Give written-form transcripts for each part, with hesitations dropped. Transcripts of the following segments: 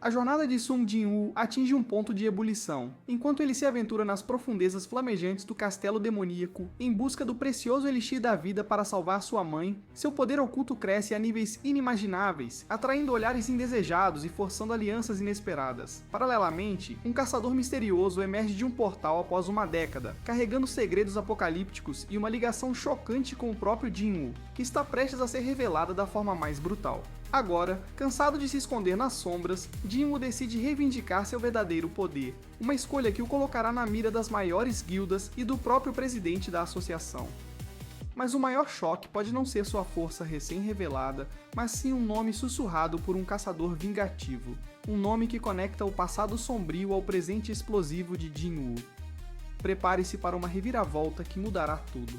A jornada de Sung Jin-woo atinge um ponto de ebulição, enquanto ele se aventura nas profundezas flamejantes do castelo demoníaco em busca do precioso elixir da vida para salvar sua mãe. Seu poder oculto cresce a níveis inimagináveis, atraindo olhares indesejados e forçando alianças inesperadas. Paralelamente, um caçador misterioso emerge de um portal após uma década, carregando segredos apocalípticos e uma ligação chocante com o próprio Jin-woo, que está prestes a ser revelada da forma mais brutal. Agora, cansado de se esconder nas sombras, Jin-woo decide reivindicar seu verdadeiro poder, uma escolha que o colocará na mira das maiores guildas e do próprio presidente da associação. Mas o maior choque pode não ser sua força recém-revelada, mas sim um nome sussurrado por um caçador vingativo, um nome que conecta o passado sombrio ao presente explosivo de Jin-woo. Prepare-se para uma reviravolta que mudará tudo.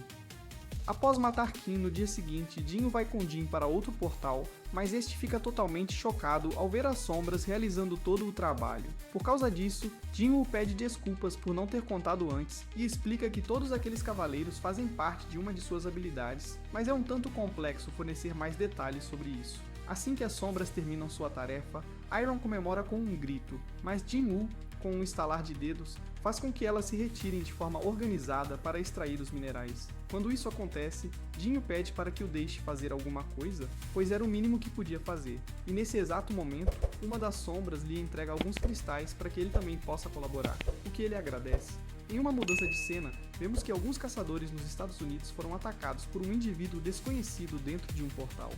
Após matar Kim no dia seguinte, Jin vai com Jin para outro portal, mas este fica totalmente chocado ao ver as sombras realizando todo o trabalho. Por causa disso, Jin pede desculpas por não ter contado antes e explica que todos aqueles cavaleiros fazem parte de uma de suas habilidades, mas é um tanto complexo fornecer mais detalhes sobre isso. Assim que as sombras terminam sua tarefa, Iron comemora com um grito, mas Jin-woo, com um estalar de dedos, faz com que elas se retirem de forma organizada para extrair os minerais. Quando isso acontece, Jin pede para que o deixe fazer alguma coisa, pois era o mínimo que podia fazer, e nesse exato momento, uma das sombras lhe entrega alguns cristais para que ele também possa colaborar, o que ele agradece. Em uma mudança de cena, vemos que alguns caçadores nos Estados Unidos foram atacados por um indivíduo desconhecido dentro de um portal.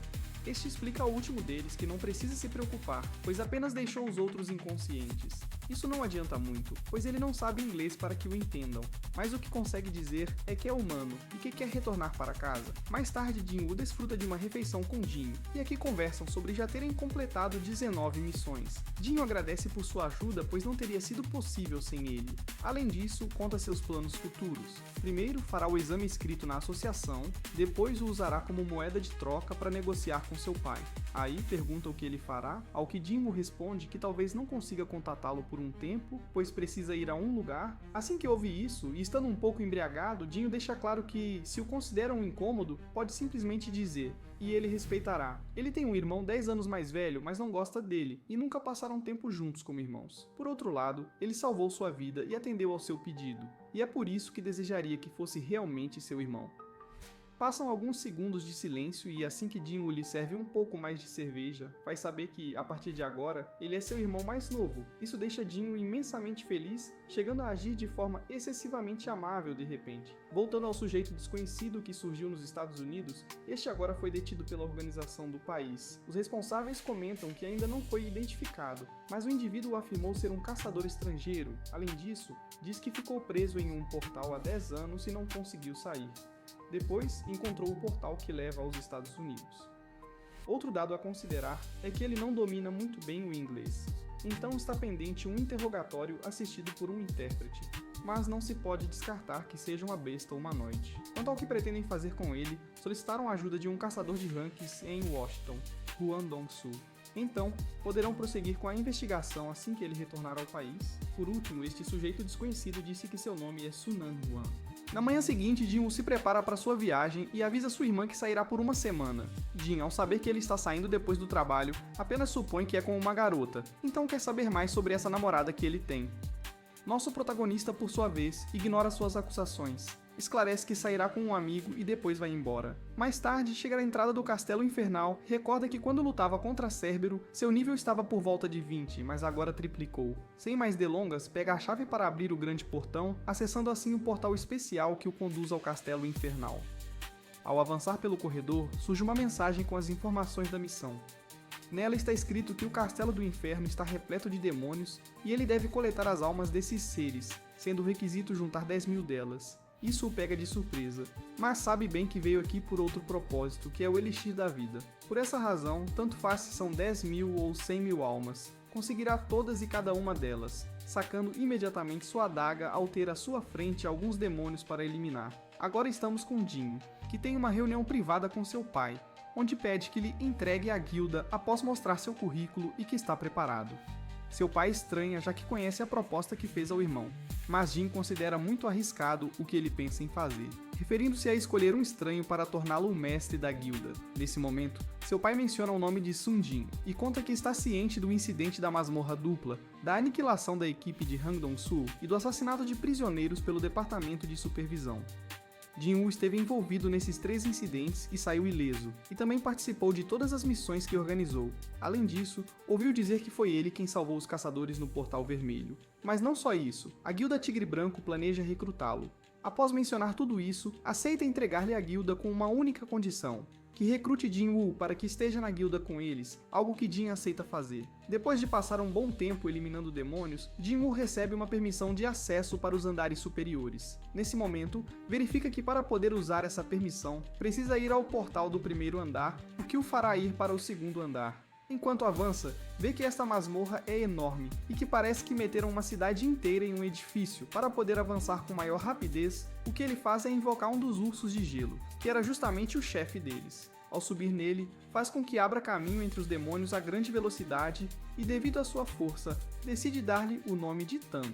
Este explica ao último deles que não precisa se preocupar, pois apenas deixou os outros inconscientes. Isso não adianta muito, pois ele não sabe inglês para que o entendam, mas o que consegue dizer é que é humano e que quer retornar para casa. Mais tarde, Jin-woo desfruta de uma refeição com Jin, e aqui conversam sobre já terem completado 19 missões. Jin agradece por sua ajuda, pois não teria sido possível sem ele. Além disso, conta seus planos futuros. Primeiro, fará o exame escrito na associação, depois o usará como moeda de troca para negociar com seu pai. Aí pergunta o que ele fará, ao que Jin responde que talvez não consiga contatá-lo por um tempo, pois precisa ir a um lugar. Assim que ouve isso, e estando um pouco embriagado, Jin deixa claro que, se o considera um incômodo, pode simplesmente dizer, e ele respeitará. Ele tem um irmão 10 anos mais velho, mas não gosta dele, e nunca passaram tempo juntos como irmãos. Por outro lado, ele salvou sua vida e atendeu ao seu pedido, e é por isso que desejaria que fosse realmente seu irmão. Passam alguns segundos de silêncio e assim que Jin lhe serve um pouco mais de cerveja, faz saber que, a partir de agora, ele é seu irmão mais novo. Isso deixa Jin imensamente feliz, chegando a agir de forma excessivamente amável de repente. Voltando ao sujeito desconhecido que surgiu nos Estados Unidos, este agora foi detido pela organização do país. Os responsáveis comentam que ainda não foi identificado, mas o indivíduo afirmou ser um caçador estrangeiro. Além disso, diz que ficou preso em um portal há 10 anos e não conseguiu sair. Depois, encontrou o portal que leva aos Estados Unidos. Outro dado a considerar é que ele não domina muito bem o inglês, então está pendente um interrogatório assistido por um intérprete, mas não se pode descartar que seja uma besta humanoide. Quanto ao que pretendem fazer com ele, solicitaram a ajuda de um caçador de ranks em Washington, Huan Dong-soo. Então, poderão prosseguir com a investigação assim que ele retornar ao país. Por último, este sujeito desconhecido disse que seu nome é Sunan Huan. Na manhã seguinte, Jin se prepara para sua viagem e avisa sua irmã que sairá por uma semana. Jin, ao saber que ele está saindo depois do trabalho, apenas supõe que é com uma garota, então quer saber mais sobre essa namorada que ele tem. Nosso protagonista, por sua vez, ignora suas acusações. Esclarece que sairá com um amigo e depois vai embora. Mais tarde, chega à entrada do Castelo Infernal e recorda que quando lutava contra Cérbero, seu nível estava por volta de 20, mas agora triplicou. Sem mais delongas, pega a chave para abrir o grande portão, acessando assim o portal especial que o conduz ao Castelo Infernal. Ao avançar pelo corredor, surge uma mensagem com as informações da missão. Nela está escrito que o Castelo do Inferno está repleto de demônios e ele deve coletar as almas desses seres, sendo requisito juntar 10.000 delas. Isso o pega de surpresa, mas sabe bem que veio aqui por outro propósito, que é o Elixir da Vida. Por essa razão, tanto faz se são 10.000 ou 100.000 almas, conseguirá todas e cada uma delas, sacando imediatamente sua adaga ao ter à sua frente alguns demônios para eliminar. Agora estamos com Jin, que tem uma reunião privada com seu pai, onde pede que lhe entregue a guilda após mostrar seu currículo e que está preparado. Seu pai estranha, já que conhece a proposta que fez ao irmão, mas Jin considera muito arriscado o que ele pensa em fazer, referindo-se a escolher um estranho para torná-lo o mestre da guilda. Nesse momento, seu pai menciona o nome de Sun Jin e conta que está ciente do incidente da masmorra dupla, da aniquilação da equipe de Hang Dong-Sul e do assassinato de prisioneiros pelo departamento de supervisão. Jin-Woo esteve envolvido nesses 3 incidentes e saiu ileso, e também participou de todas as missões que organizou. Além disso, ouviu dizer que foi ele quem salvou os caçadores no Portal Vermelho. Mas não só isso, a Guilda Tigre Branco planeja recrutá-lo. Após mencionar tudo isso, aceita entregar-lhe a guilda com uma única condição: que recrute Jin-Woo para que esteja na guilda com eles, algo que Jin aceita fazer. Depois de passar um bom tempo eliminando demônios, Jin-Woo recebe uma permissão de acesso para os andares superiores. Nesse momento, verifica que para poder usar essa permissão, precisa ir ao portal do primeiro andar, o que o fará ir para o segundo andar. Enquanto avança, vê que esta masmorra é enorme e que parece que meteram uma cidade inteira em um edifício para poder avançar com maior rapidez. O que ele faz é invocar um dos ursos de gelo, que era justamente o chefe deles. Ao subir nele, faz com que abra caminho entre os demônios a grande velocidade e, devido à sua força, decide dar-lhe o nome de Tan.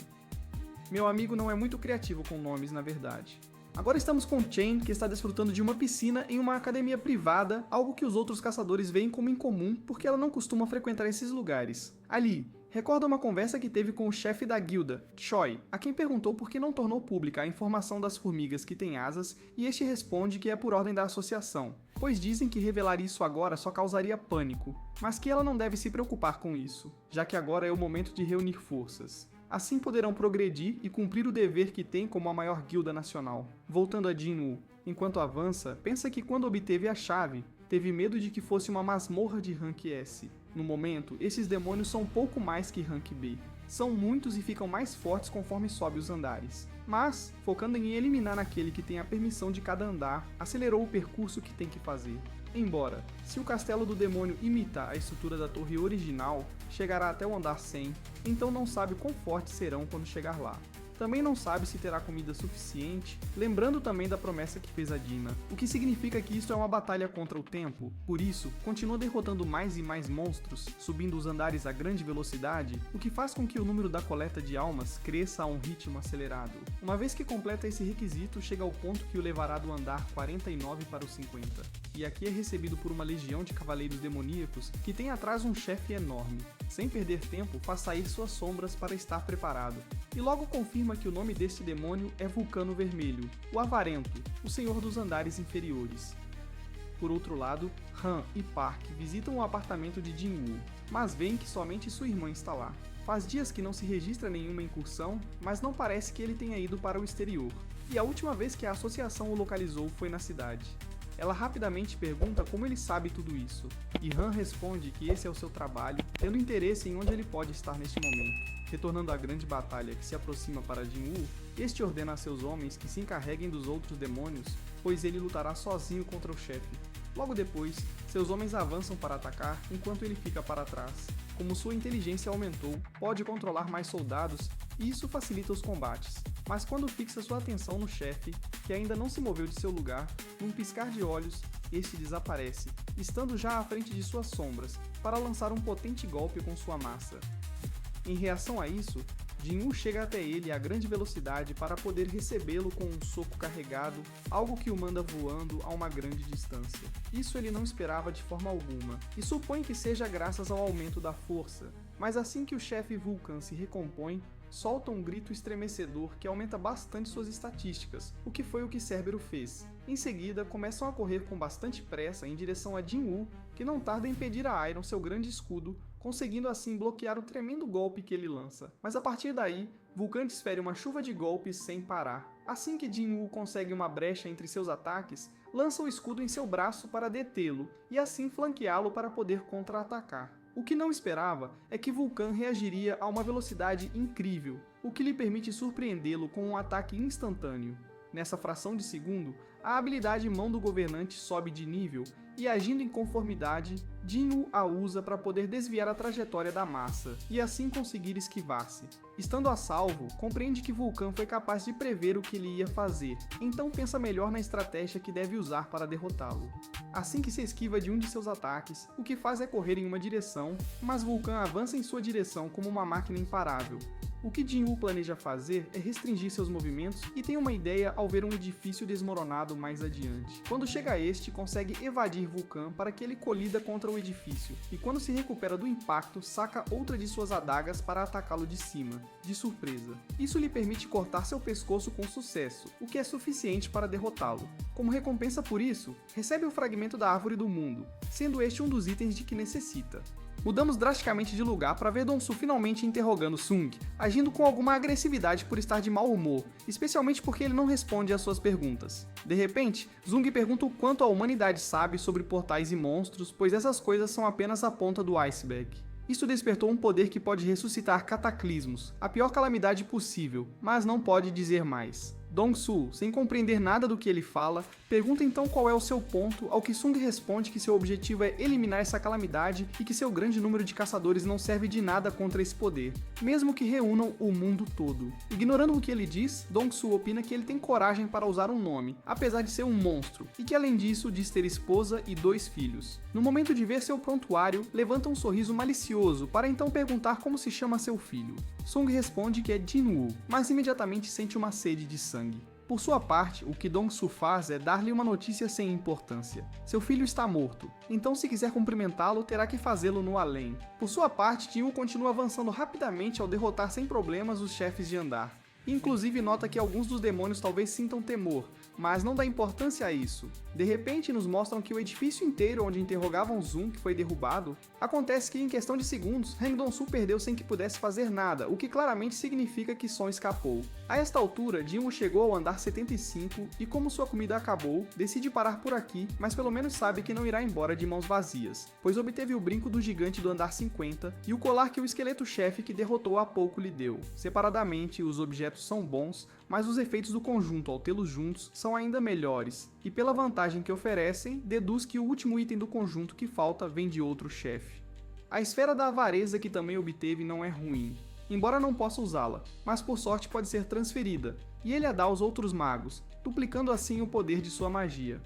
Meu amigo não é muito criativo com nomes, na verdade. Agora estamos com Chen, que está desfrutando de uma piscina em uma academia privada, algo que os outros caçadores veem como incomum porque ela não costuma frequentar esses lugares. Ali, recorda uma conversa que teve com o chefe da guilda, Choi, a quem perguntou por que não tornou pública a informação das formigas que têm asas, e este responde que é por ordem da associação, pois dizem que revelar isso agora só causaria pânico, mas que ela não deve se preocupar com isso, já que agora é o momento de reunir forças. Assim poderão progredir e cumprir o dever que tem como a maior guilda nacional. Voltando a Jin-Woo, enquanto avança, pensa que quando obteve a chave, teve medo de que fosse uma masmorra de Rank S. No momento, esses demônios são pouco mais que Rank B. São muitos e ficam mais fortes conforme sobe os andares. Mas, focando em eliminar aquele que tem a permissão de cada andar, acelerou o percurso que tem que fazer. Embora, se o castelo do demônio imita a estrutura da torre original, chegará até o andar 100, então não sabe quão fortes serão quando chegar lá. Também não sabe se terá comida suficiente, lembrando também da promessa que fez a Dina, o que significa que isso é uma batalha contra o tempo. Por isso, continua derrotando mais e mais monstros, subindo os andares a grande velocidade, o que faz com que o número da coleta de almas cresça a um ritmo acelerado. Uma vez que completa esse requisito, chega ao ponto que o levará do andar 49 para o 50. E aqui é recebido por uma legião de cavaleiros demoníacos que tem atrás um chefe enorme. Sem perder tempo, faz sair suas sombras para estar preparado. E logo confirma que o nome deste demônio é Vulcano Vermelho, o Avarento, o Senhor dos Andares Inferiores. Por outro lado, Han e Park visitam o apartamento de Jin-Woo, mas veem que somente sua irmã está lá. Faz dias que não se registra nenhuma incursão, mas não parece que ele tenha ido para o exterior. E a última vez que a associação o localizou foi na cidade. Ela rapidamente pergunta como ele sabe tudo isso, e Han responde que esse é o seu trabalho, tendo interesse em onde ele pode estar neste momento. Retornando à grande batalha que se aproxima para Jin-Woo, este ordena a seus homens que se encarreguem dos outros demônios, pois ele lutará sozinho contra o chefe. Logo depois, seus homens avançam para atacar enquanto ele fica para trás. Como sua inteligência aumentou, pode controlar mais soldados e isso facilita os combates. Mas quando fixa sua atenção no chefe, que ainda não se moveu de seu lugar, num piscar de olhos, este desaparece, estando já à frente de suas sombras, para lançar um potente golpe com sua massa. Em reação a isso, Jin-Woo chega até ele a grande velocidade para poder recebê-lo com um soco carregado, algo que o manda voando a uma grande distância. Isso ele não esperava de forma alguma, e supõe que seja graças ao aumento da força, mas assim que o chefe Vulcan se recompõe, solta um grito estremecedor que aumenta bastante suas estatísticas, o que foi o que Cerbero fez. Em seguida, começam a correr com bastante pressa em direção a Jin-Woo, que não tarda em impedir a Iron seu grande escudo, conseguindo assim bloquear o tremendo golpe que ele lança. Mas a partir daí, Vulcan desfere uma chuva de golpes sem parar. Assim que Jin-Woo consegue uma brecha entre seus ataques, lança o escudo em seu braço para detê-lo, e assim flanqueá-lo para poder contra-atacar. O que não esperava é que Vulcan reagiria a uma velocidade incrível, o que lhe permite surpreendê-lo com um ataque instantâneo. Nessa fração de segundo, a habilidade Mão do Governante sobe de nível e, agindo em conformidade, Jin-Woo a usa para poder desviar a trajetória da massa e assim conseguir esquivar-se. Estando a salvo, compreende que Vulcan foi capaz de prever o que ele ia fazer, então pensa melhor na estratégia que deve usar para derrotá-lo. Assim que se esquiva de um de seus ataques, o que faz é correr em uma direção, mas Vulcan avança em sua direção como uma máquina imparável. O que Jin-Woo planeja fazer é restringir seus movimentos e tem uma ideia ao ver um edifício desmoronado mais adiante. Quando chega a este, consegue evadir Vulcan para que ele colida contra o edifício, e quando se recupera do impacto, saca outra de suas adagas para atacá-lo de cima, de surpresa. Isso lhe permite cortar seu pescoço com sucesso, o que é suficiente para derrotá-lo. Como recompensa por isso, recebe o fragmento da Árvore do Mundo, sendo este um dos itens de que necessita. Mudamos drasticamente de lugar para ver Dong-Su finalmente interrogando Sung, agindo com alguma agressividade por estar de mau humor, especialmente porque ele não responde às suas perguntas. De repente, Sung pergunta o quanto a humanidade sabe sobre portais e monstros, pois essas coisas são apenas a ponta do iceberg. Isso despertou um poder que pode ressuscitar cataclismos, a pior calamidade possível, mas não pode dizer mais. Dong-Su, sem compreender nada do que ele fala, pergunta então qual é o seu ponto, ao que Sung responde que seu objetivo é eliminar essa calamidade e que seu grande número de caçadores não serve de nada contra esse poder, mesmo que reúnam o mundo todo. Ignorando o que ele diz, Dong-Su opina que ele tem coragem para usar um nome, apesar de ser um monstro, e que além disso diz ter esposa e 2 filhos. No momento de ver seu prontuário, levanta um sorriso malicioso para então perguntar como se chama seu filho. Sung responde que é Jin-Woo, mas imediatamente sente uma sede de sangue. Por sua parte, o que Dong-Su faz é dar-lhe uma notícia sem importância. Seu filho está morto, então se quiser cumprimentá-lo, terá que fazê-lo no além. Por sua parte, Jin-Woo continua avançando rapidamente ao derrotar sem problemas os chefes de andar. Inclusive nota que alguns dos demônios talvez sintam temor, mas não dá importância a isso. De repente nos mostram que o edifício inteiro onde interrogavam Zoom, que foi derrubado, acontece que em questão de segundos, Hang Dong-Su perdeu sem que pudesse fazer nada, o que claramente significa que Son escapou. A esta altura, Jin-Woo chegou ao andar 75 e como sua comida acabou, decide parar por aqui, mas pelo menos sabe que não irá embora de mãos vazias, pois obteve o brinco do gigante do andar 50 e o colar que o esqueleto-chefe que derrotou há pouco lhe deu. Separadamente, os objetos são bons, mas os efeitos do conjunto ao tê-los juntos são ainda melhores, e pela vantagem que oferecem, deduz que o último item do conjunto que falta vem de outro chefe. A esfera da avareza que também obteve não é ruim, embora não possa usá-la, mas por sorte pode ser transferida, e ele a dá aos outros magos, duplicando assim o poder de sua magia.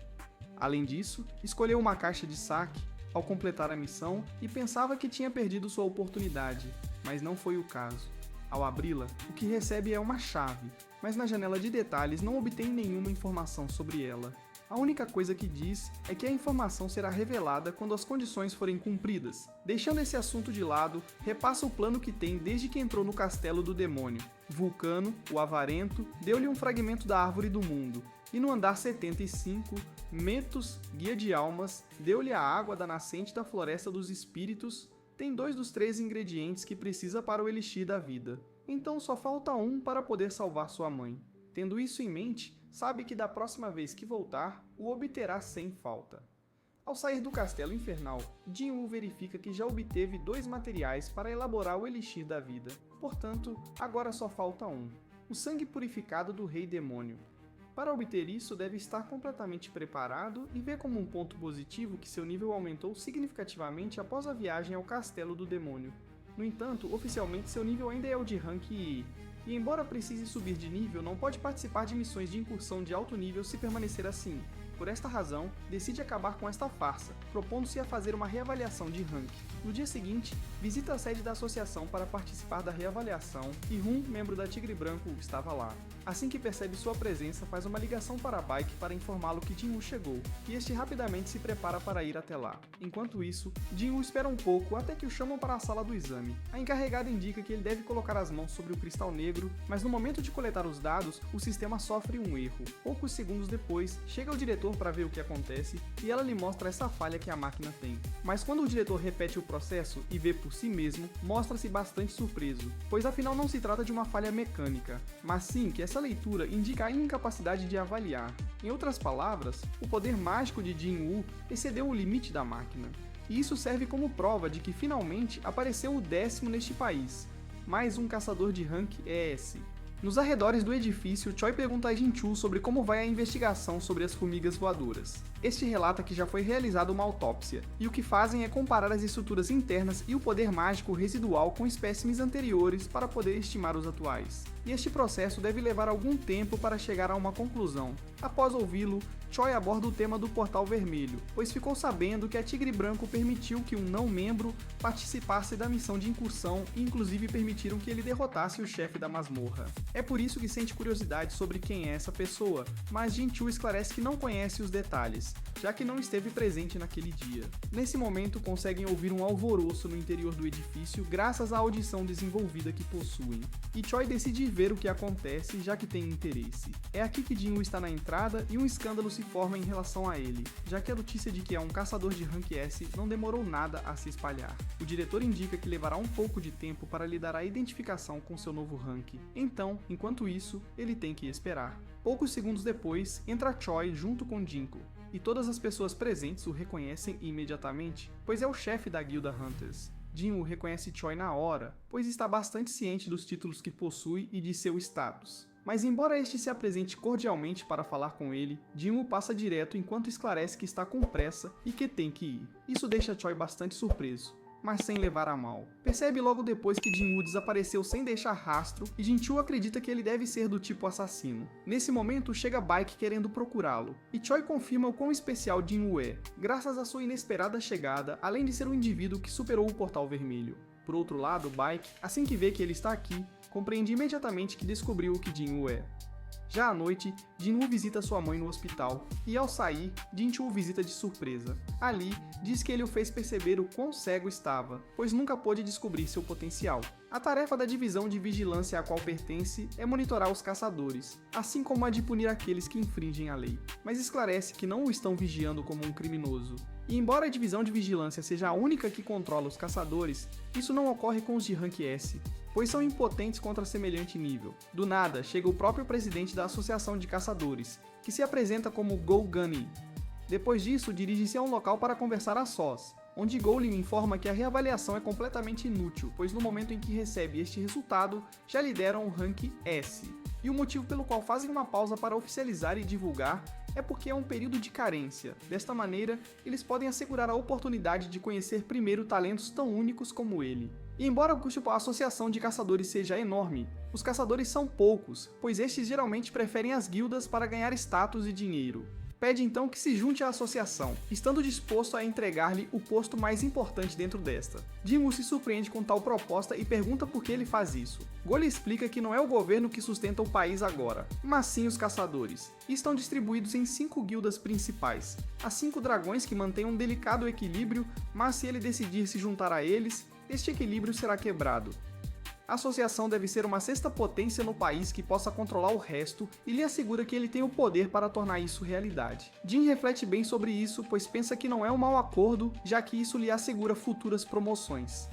Além disso, escolheu uma caixa de saque ao completar a missão e pensava que tinha perdido sua oportunidade, mas não foi o caso. Ao abri-la, o que recebe é uma chave, mas na janela de detalhes não obtém nenhuma informação sobre ela. A única coisa que diz é que a informação será revelada quando as condições forem cumpridas. Deixando esse assunto de lado, repassa o plano que tem desde que entrou no castelo do demônio. Vulcano, o Avarento, deu-lhe um fragmento da Árvore do Mundo, e no andar 75, Metus, guia de almas, deu-lhe a água da nascente da Floresta dos Espíritos. Tem 2 dos 3 ingredientes que precisa para o Elixir da Vida, então só falta um para poder salvar sua mãe. Tendo isso em mente, sabe que da próxima vez que voltar, o obterá sem falta. Ao sair do Castelo Infernal, Jin-Woo verifica que já obteve 2 materiais para elaborar o Elixir da Vida, portanto, agora só falta um: o sangue purificado do Rei Demônio. Para obter isso, deve estar completamente preparado e vê como um ponto positivo que seu nível aumentou significativamente após a viagem ao Castelo do Demônio. No entanto, oficialmente seu nível ainda é o de rank I, e embora precise subir de nível, não pode participar de missões de incursão de alto nível se permanecer assim. Por esta razão, decide acabar com esta farsa, propondo-se a fazer uma reavaliação de rank. No dia seguinte, visita a sede da associação para participar da reavaliação e Hun, membro da Tigre Branco, estava lá. Assim que percebe sua presença, faz uma ligação para Baek para informá-lo que Jin-Woo chegou, e este rapidamente se prepara para ir até lá. Enquanto isso, Jin-Woo espera um pouco até que o chamam para a sala do exame. A encarregada indica que ele deve colocar as mãos sobre o cristal negro, mas no momento de coletar os dados, o sistema sofre um erro. Poucos segundos depois, chega o diretor para ver o que acontece e ela lhe mostra essa falha que a máquina tem. Mas quando o diretor repete o processo e vê por si mesmo, mostra-se bastante surpreso, pois afinal não se trata de uma falha mecânica, mas sim que essa leitura indica a incapacidade de avaliar. Em outras palavras, o poder mágico de Jin-Woo excedeu o limite da máquina. E isso serve como prova de que finalmente apareceu o 10º neste país. Mais um caçador de rank ES. Nos arredores do edifício, Choi pergunta a Jin-Choo sobre como vai a investigação sobre as formigas voadoras. Este relata que já foi realizada uma autópsia, e o que fazem é comparar as estruturas internas e o poder mágico residual com espécimes anteriores para poder estimar os atuais. E este processo deve levar algum tempo para chegar a uma conclusão. Após ouvi-lo, Choi aborda o tema do Portal Vermelho, pois ficou sabendo que a Tigre Branco permitiu que um não-membro participasse da missão de incursão e inclusive permitiram que ele derrotasse o chefe da masmorra. É por isso que sente curiosidade sobre quem é essa pessoa, mas Jin-Choo esclarece que não conhece os detalhes, já que não esteve presente naquele dia. Nesse momento, conseguem ouvir um alvoroço no interior do edifício graças à audição desenvolvida que possuem, e Choi decide ver o que acontece, já que tem interesse. É aqui que Jin-Woo está na entrada e um escândalo se forma em relação a ele, já que a notícia de que é um caçador de rank S não demorou nada a se espalhar. O diretor indica que levará um pouco de tempo para lhe dar a identificação com seu novo rank, então, enquanto isso, ele tem que esperar. Poucos segundos depois, entra Choi junto com Jinko, e todas as pessoas presentes o reconhecem imediatamente, pois é o chefe da guilda Hunters. Jin-Woo reconhece Choi na hora, pois está bastante ciente dos títulos que possui e de seu status. Mas embora este se apresente cordialmente para falar com ele, Jin-Woo passa direto enquanto esclarece que está com pressa e que tem que ir. Isso deixa Choi bastante surpreso, mas sem levar a mal. Percebe logo depois que Jin-Woo desapareceu sem deixar rastro e Jin-Choo acredita que ele deve ser do tipo assassino. Nesse momento chega Baek querendo procurá-lo, e Choi confirma o quão especial Jin-Woo é, graças à sua inesperada chegada, além de ser um indivíduo que superou o Portal Vermelho. Por outro lado, Baek, assim que vê que ele está aqui, compreende imediatamente que descobriu o que Jin-Woo é. Já à noite, Jin-Woo visita sua mãe no hospital, e ao sair, Jin-Choo o visita de surpresa. Ali, diz que ele o fez perceber o quão cego estava, pois nunca pôde descobrir seu potencial. A tarefa da divisão de vigilância a qual pertence é monitorar os caçadores, assim como a de punir aqueles que infringem a lei, mas esclarece que não o estão vigiando como um criminoso. E embora a divisão de vigilância seja a única que controla os caçadores, isso não ocorre com os de rank S, pois são impotentes contra semelhante nível. Do nada, chega o próprio presidente da Associação de Caçadores, que se apresenta como Go Gunny. Depois disso, dirige-se a um local para conversar a sós, onde Go lhe informa que a reavaliação é completamente inútil, pois no momento em que recebe este resultado, já lhe deram o rank S. E o motivo pelo qual fazem uma pausa para oficializar e divulgar é porque é um período de carência. Desta maneira, eles podem assegurar a oportunidade de conhecer primeiro talentos tão únicos como ele. E embora o custo para a associação de caçadores seja enorme, os caçadores são poucos, pois estes geralmente preferem as guildas para ganhar status e dinheiro. Pede então que se junte à associação, estando disposto a entregar-lhe o posto mais importante dentro desta. Jin-Woo se surpreende com tal proposta e pergunta por que ele faz isso. Go lhe explica que não é o governo que sustenta o país agora, mas sim os caçadores, e estão distribuídos em 5 guildas principais. Há 5 dragões que mantêm um delicado equilíbrio, mas se ele decidir se juntar a eles, este equilíbrio será quebrado. A associação deve ser uma sexta potência no país que possa controlar o resto e lhe assegura que ele tem o poder para tornar isso realidade. Jin reflete bem sobre isso, pois pensa que não é um mau acordo, já que isso lhe assegura futuras promoções.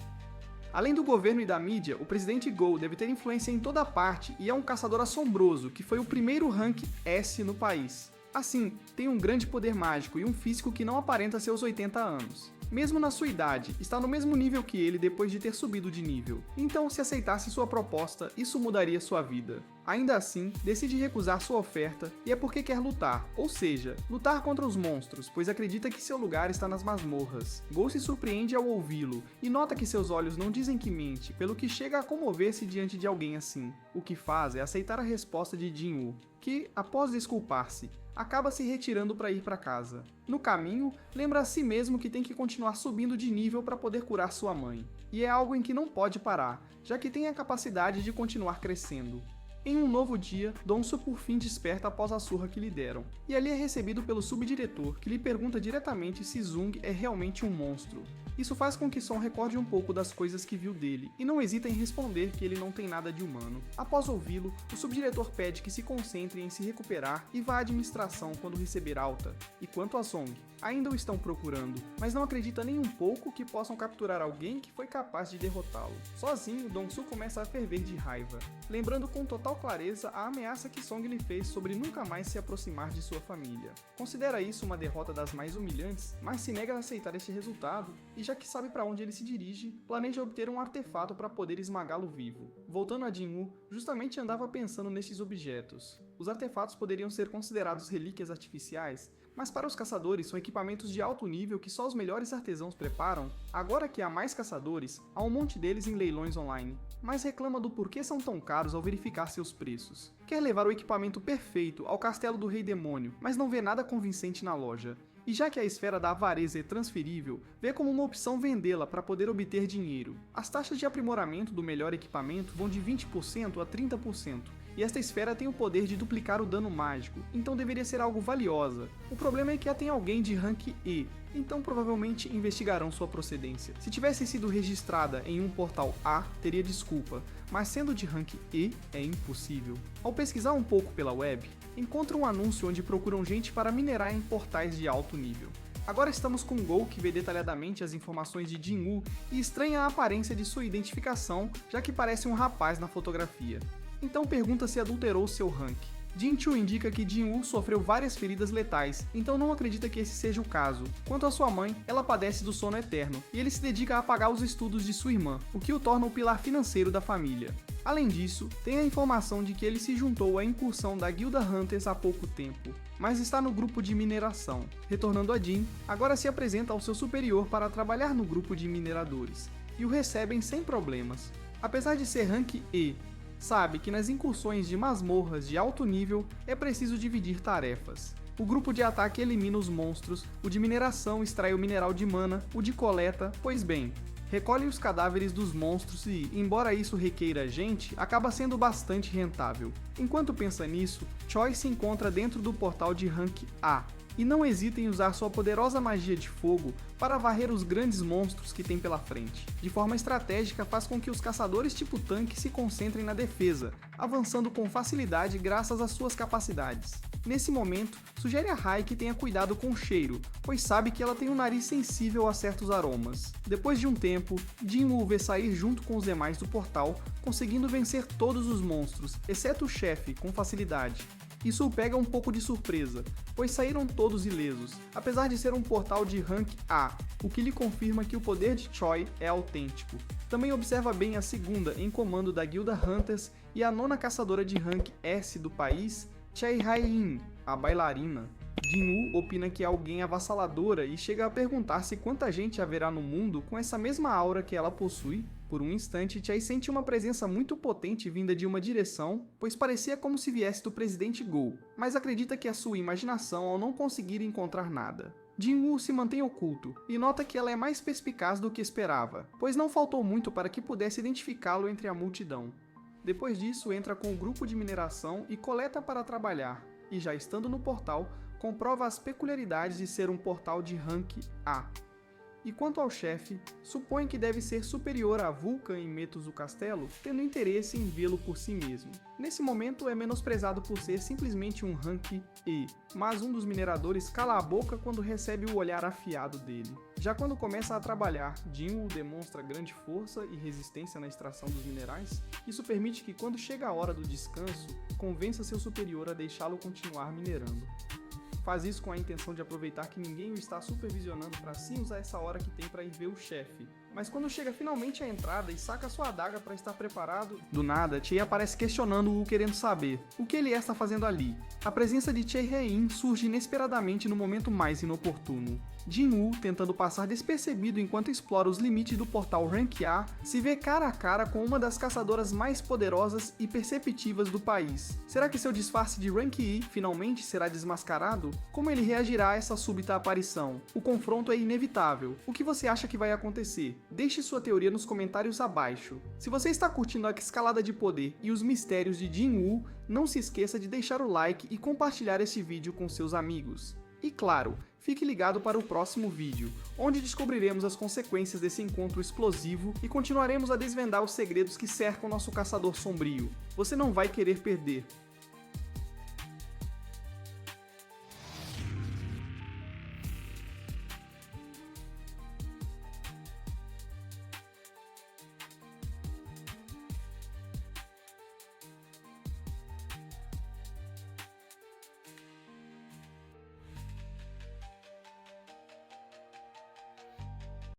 Além do governo e da mídia, o presidente Go deve ter influência em toda parte e é um caçador assombroso, que foi o primeiro rank S no país. Assim, tem um grande poder mágico e um físico que não aparenta seus 80 anos. Mesmo na sua idade, está no mesmo nível que ele depois de ter subido de nível. Então, se aceitasse sua proposta, isso mudaria sua vida. Ainda assim, decide recusar sua oferta e é porque quer lutar, ou seja, lutar contra os monstros, pois acredita que seu lugar está nas masmorras. Go se surpreende ao ouvi-lo e nota que seus olhos não dizem que mente, pelo que chega a comover-se diante de alguém assim. O que faz é aceitar a resposta de Jin-Woo, que, após desculpar-se, acaba se retirando para ir para casa. No caminho, lembra a si mesmo que tem que continuar subindo de nível para poder curar sua mãe. E é algo em que não pode parar, já que tem a capacidade de continuar crescendo. Em um novo dia, Dong-soo por fim desperta após a surra que lhe deram, e ali é recebido pelo subdiretor, que lhe pergunta diretamente se Zung é realmente um monstro. Isso faz com que Son recorde um pouco das coisas que viu dele, e não hesita em responder que ele não tem nada de humano. Após ouvi-lo, o subdiretor pede que se concentre em se recuperar e vá à administração quando receber alta. E quanto a Song, ainda o estão procurando, mas não acredita nem um pouco que possam capturar alguém que foi capaz de derrotá-lo. Sozinho, Dong-soo começa a ferver de raiva, lembrando com total total clareza a ameaça que Song lhe fez sobre nunca mais se aproximar de sua família. Considera isso uma derrota das mais humilhantes, mas se nega a aceitar este resultado, e já que sabe para onde ele se dirige, planeja obter um artefato para poder esmagá-lo vivo. Voltando a Jin-Woo, justamente andava pensando nestes objetos. Os artefatos poderiam ser considerados relíquias artificiais, mas para os caçadores são equipamentos de alto nível que só os melhores artesãos preparam. Agora que há mais caçadores, há um monte deles em leilões online, mas reclama do porquê são tão caros ao verificar seus preços. Quer levar o equipamento perfeito ao castelo do Rei Demônio, mas não vê nada convincente na loja. E já que a esfera da avareza é transferível, vê como uma opção vendê-la para poder obter dinheiro. As taxas de aprimoramento do melhor equipamento vão de 20% a 30%, e esta esfera tem o poder de duplicar o dano mágico, então deveria ser algo valiosa. O problema é que a tem alguém de rank E, então provavelmente investigarão sua procedência. Se tivesse sido registrada em um portal A, teria desculpa, mas sendo de rank E, é impossível. Ao pesquisar um pouco pela web, encontra um anúncio onde procuram gente para minerar em portais de alto nível. Agora estamos com Go, que vê detalhadamente as informações de Jin-Woo e estranha a aparência de sua identificação, já que parece um rapaz na fotografia. Então pergunta se adulterou seu rank. Jin-Choo indica que Jin-Woo sofreu várias feridas letais, então não acredita que esse seja o caso. Quanto à sua mãe, ela padece do sono eterno, e ele se dedica a pagar os estudos de sua irmã, o que o torna o pilar financeiro da família. Além disso, tem a informação de que ele se juntou à incursão da Guilda Hunters há pouco tempo, mas está no grupo de mineração. Retornando a Jin, agora se apresenta ao seu superior para trabalhar no grupo de mineradores, e o recebem sem problemas. Apesar de ser rank E, sabe que nas incursões de masmorras de alto nível é preciso dividir tarefas. O grupo de ataque elimina os monstros, o de mineração extrai o mineral de mana, o de coleta, pois bem, recolhe os cadáveres dos monstros e, embora isso requeira gente, acaba sendo bastante rentável. Enquanto pensa nisso, Choi se encontra dentro do portal de rank A, e não hesita em usar sua poderosa magia de fogo para varrer os grandes monstros que tem pela frente. De forma estratégica, faz com que os caçadores tipo tanque se concentrem na defesa, avançando com facilidade graças às suas capacidades. Nesse momento, sugere a Rai que tenha cuidado com o cheiro, pois sabe que ela tem um nariz sensível a certos aromas. Depois de um tempo, Jin-Woo vê sair junto com os demais do portal, conseguindo vencer todos os monstros, exceto o chefe, com facilidade. Isso o pega um pouco de surpresa, pois saíram todos ilesos, apesar de ser um portal de rank A, o que lhe confirma que o poder de Choi é autêntico. Também observa bem a segunda em comando da Guilda Hunters e a nona caçadora de rank S do país, Chae Hai-in, a bailarina. Jin-Woo opina que é alguém avassaladora e chega a perguntar-se quanta gente haverá no mundo com essa mesma aura que ela possui. Por um instante, Chae sente uma presença muito potente vinda de uma direção, pois parecia como se viesse do presidente Go, mas acredita que é sua imaginação ao não conseguir encontrar nada. Jin-Woo se mantém oculto, e nota que ela é mais perspicaz do que esperava, pois não faltou muito para que pudesse identificá-lo entre a multidão. Depois disso, entra com o grupo de mineração e coleta para trabalhar, e já estando no portal, comprova as peculiaridades de ser um portal de rank A. E quanto ao chefe, supõe que deve ser superior a Vulcan em Metos do Castelo, tendo interesse em vê-lo por si mesmo. Nesse momento é menosprezado por ser simplesmente um rank E, mas um dos mineradores cala a boca quando recebe o olhar afiado dele. Já quando começa a trabalhar, Jin-Woo demonstra grande força e resistência na extração dos minerais. Isso permite que quando chega a hora do descanso, convença seu superior a deixá-lo continuar minerando. Faz isso com a intenção de aproveitar que ninguém o está supervisionando para sim usar essa hora que tem para ir ver o chefe. Mas quando chega finalmente à entrada e saca sua adaga para estar preparado, do nada, Chae aparece questionando-o, querendo saber o que ele está fazendo ali. A presença de Chae Hai-in surge inesperadamente no momento mais inoportuno. Jin-Woo, tentando passar despercebido enquanto explora os limites do portal Rank A, se vê cara a cara com uma das caçadoras mais poderosas e perceptivas do país. Será que seu disfarce de Rank E finalmente será desmascarado? Como ele reagirá a essa súbita aparição? O confronto é inevitável. O que você acha que vai acontecer? Deixe sua teoria nos comentários abaixo. Se você está curtindo a escalada de poder e os mistérios de Jin-Woo, não se esqueça de deixar o like e compartilhar este vídeo com seus amigos. E claro, fique ligado para o próximo vídeo, onde descobriremos as consequências desse encontro explosivo e continuaremos a desvendar os segredos que cercam nosso caçador sombrio. Você não vai querer perder.